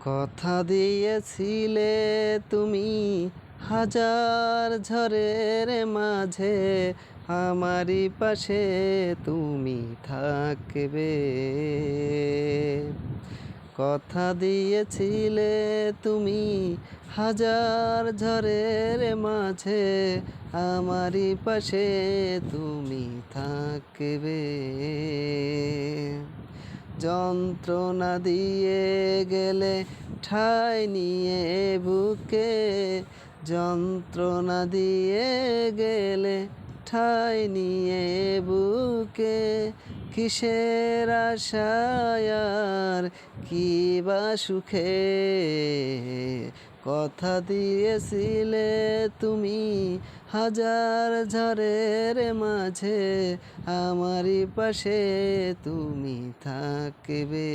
কথা দিয়েছিলে তুমি হাজার ঝড়ের মাঝে আমারই পাশে তুমি থাকবে। কথা দিয়েছিলে তুমি হাজার ঝড়ের মাঝে আমারই পাশে তুমি থাকবে। যন্ত্রণা দিয়ে গেলে ঠাঁই নিয়ে বুকে, যন্ত্রণা দিয়ে গেলে ঠাঁই নিয়ে বুকে, কিসের আশায় আর কি বা সুখে। কথা দিয়েছিলে তুমি হাজার ঝড়ের মাঝে আমারই পাশে তুমি থাকবে।